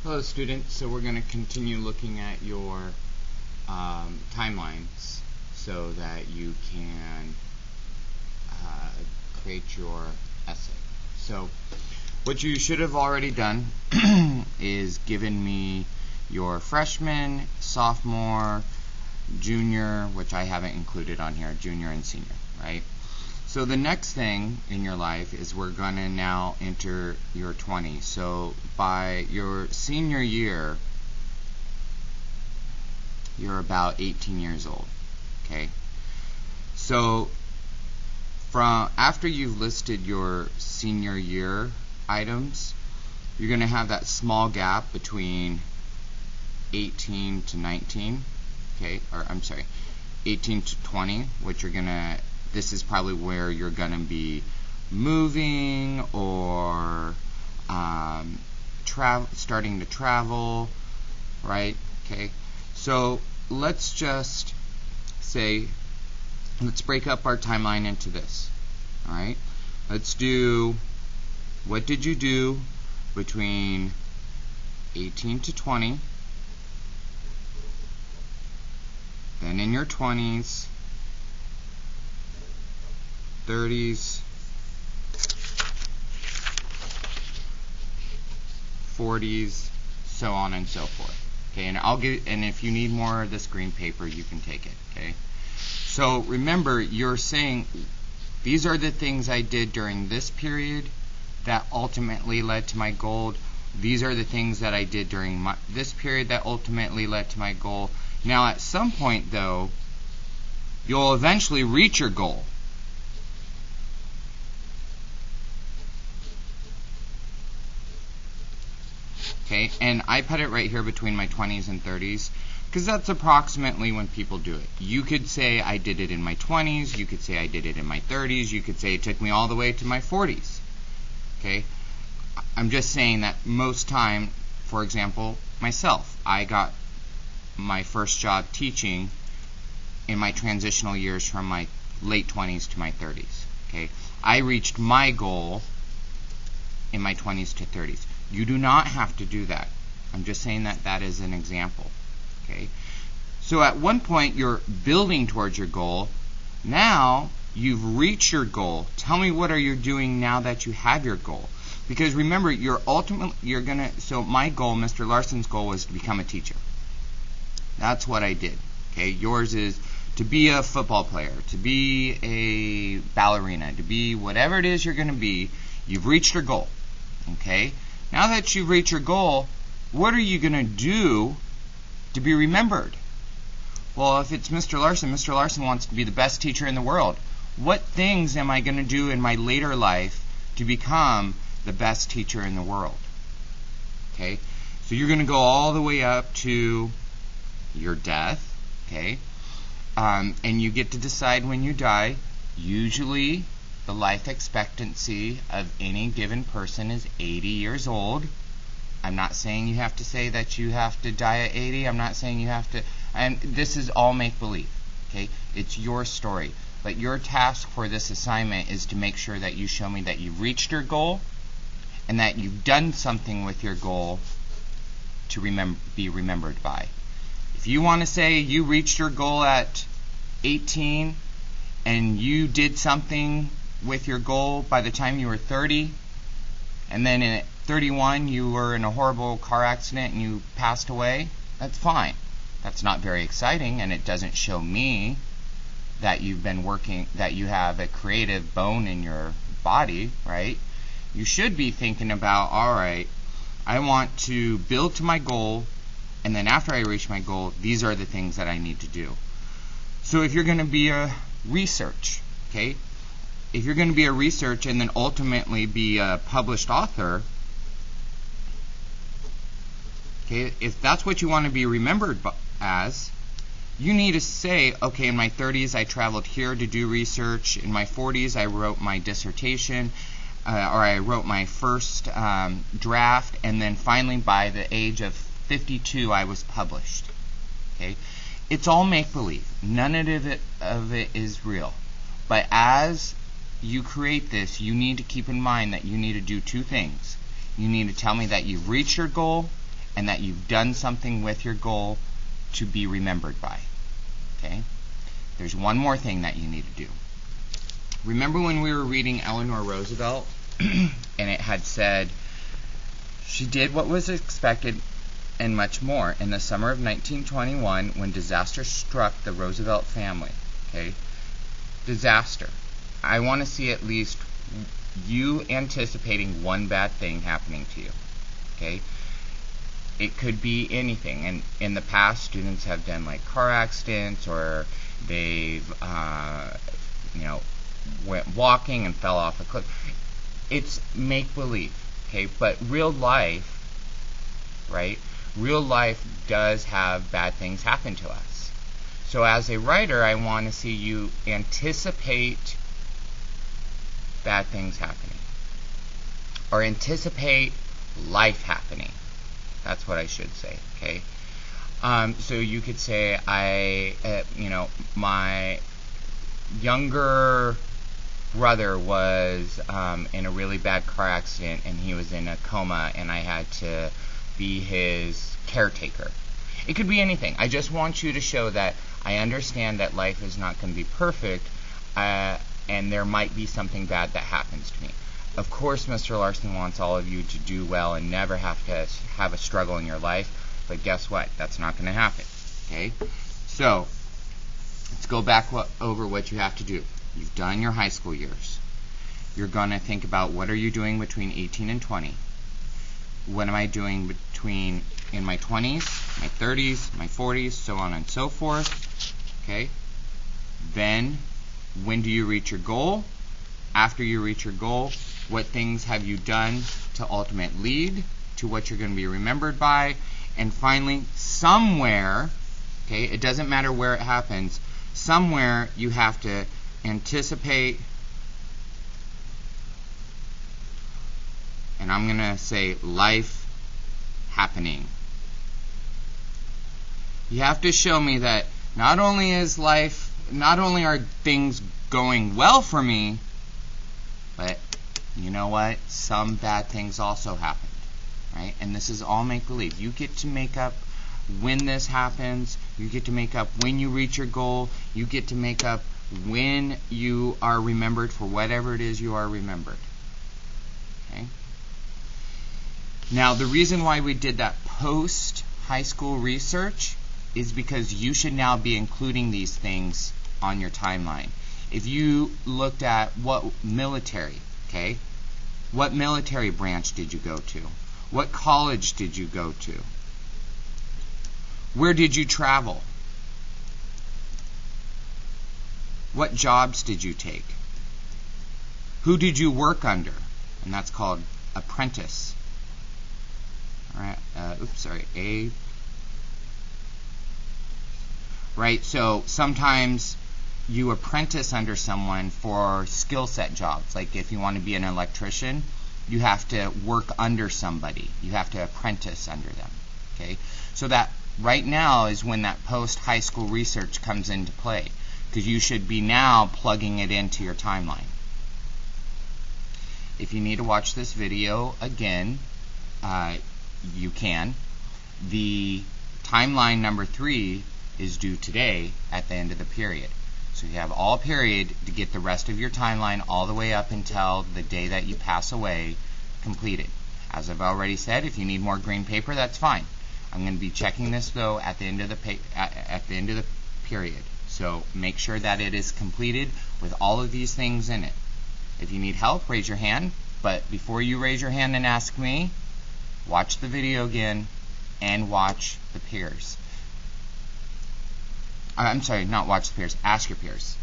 Hello students, so we're going to continue looking at your timelines so that you can create your essay. So what you should have already done is given me your freshman, sophomore, junior, which I haven't included on here, junior and senior, right? So the next thing in your life is we're going to now enter your 20s. So by your senior year, you're about 18 years old, okay? So from after you've listed your senior year items, you're going to have that small gap between 18 to 19, okay? Or I'm sorry, 18 to 20, which you're going to, this is probably where you're going to be moving or starting to travel, right? Okay, so let's just say, let's break up our timeline into this, all right? Let's do, what did you do between 18 to 20, then in your 20s, 30s, 40s, so on and so forth. Okay, and if you need more of this green paper, you can take it. Okay, so remember, you're saying these are the things I did during this period that ultimately led to my goal. These are the things that I did during this period that ultimately led to my goal. Now, at some point, though, you'll eventually reach your goal. Okay, and I put it right here between my 20s and 30s because that's approximately when people do it. You could say I did it in my 20s, you could say I did it in my 30s, you could say it took me all the way to my 40s. Okay, I'm just saying that most time, for example, myself, I got my first job teaching in my transitional years from my late 20s to my 30s. Okay, I reached my goal in my 20s to 30s. You do not have to do that. I'm just saying that that is an example. Okay? So at one point you're building towards your goal. Now you've reached your goal. Tell me, what are you doing now that you have your goal? Because remember, so my goal, Mr. Larson's goal, was to become a teacher. That's what I did. Okay? Yours is to be a football player, to be a ballerina, to be whatever it is you're going to be. You've reached your goal. Okay? Now that you've reached your goal, what are you going to do to be remembered? Well, if it's Mr. Larson wants to be the best teacher in the world. What things am I going to do in my later life to become the best teacher in the world? Okay? So you're going to go all the way up to your death, okay? And you get to decide when you die. Usually the life expectancy of any given person is 80 years old. I'm not saying you have to say that you have to die at 80. I'm not saying you have to, and this is all make-believe, okay? It's your story. But your task for this assignment is to make sure that you show me that you've reached your goal and that you've done something with your goal to be remembered by. If you want to say you reached your goal at 18 and you did something with your goal by the time you were 30, and then at 31 you were in a horrible car accident and you passed away, that's fine. That's not very exciting, and it doesn't show me that you've been working, that you have a creative bone in your body, right? You should be thinking about, alright, I want to build to my goal, and then after I reach my goal, these are the things that I need to do. So if you're going to be a research, okay? If you're going to be a research and then ultimately be a published author, okay, if that's what you want to be remembered as, you need to say, okay, in my 30s I traveled here to do research, in my 40s I wrote my dissertation, or I wrote my first draft, and then finally by the age of 52 I was published. Okay, it's all make-believe. None of it is real. But as you create this, you need to keep in mind that you need to do two things. You need to tell me that you've reached your goal, and that you've done something with your goal to be remembered by. Okay? There's one more thing that you need to do. Remember when we were reading Eleanor Roosevelt and it had said, she did what was expected and much more in the summer of 1921 when disaster struck the Roosevelt family. Okay? Disaster. I want to see at least you anticipating one bad thing happening to you. Okay? It could be anything. And in the past, students have done like car accidents, or they've went walking and fell off a cliff. It's make-believe. Okay? But real life, right? Real life does have bad things happen to us. So as a writer, I want to see you anticipate bad things happening, or anticipate life happening. That's what I should say. Okay. So you could say, my younger brother was in a really bad car accident and he was in a coma and I had to be his caretaker. It could be anything. I just want you to show that I understand that life is not going to be perfect, and there might be something bad that happens to me. Of course, Mr. Larson wants all of you to do well and never have to have a struggle in your life, but guess what? That's not going to happen. Okay? So, let's go back over what you have to do. You've done your high school years. You're going to think about, what are you doing between 18 and 20? What am I doing between in my 20s, my 30s, my 40s, so on and so forth. Okay? Then, when do you reach your goal? After you reach your goal, what things have you done to ultimately lead to what you're going to be remembered by? And finally, somewhere, okay, it doesn't matter where it happens, somewhere you have to anticipate, and I'm going to say life happening. You have to show me that not only are things going well for me, but you know what? Some bad things also happened, right? And this is all make-believe. You get to make up when this happens. You get to make up when you reach your goal. You get to make up when you are remembered for whatever it is you are remembered. Okay? Now, the reason why we did that post-high school research is because you should now be including these things on your timeline. If you looked at what military branch did you go to? What college did you go to? Where did you travel? What jobs did you take? Who did you work under? And that's called apprentice. All right. Right, so sometimes you apprentice under someone for skill set jobs. Like if you want to be an electrician, you have to work under somebody. You have to apprentice under them. Okay? So that right now is when that post-high school research comes into play, because you should be now plugging it into your timeline. If you need to watch this video again, you can. The timeline number 3 is due today at the end of the period. So you have all period to get the rest of your timeline all the way up until the day that you pass away completed. As I've already said, if you need more green paper, that's fine. I'm going to be checking this though at the end of the period. So make sure that it is completed with all of these things in it. If you need help, raise your hand. But before you raise your hand and ask me, watch the video again and watch the peers. I'm sorry, not watch the peers. Ask your peers.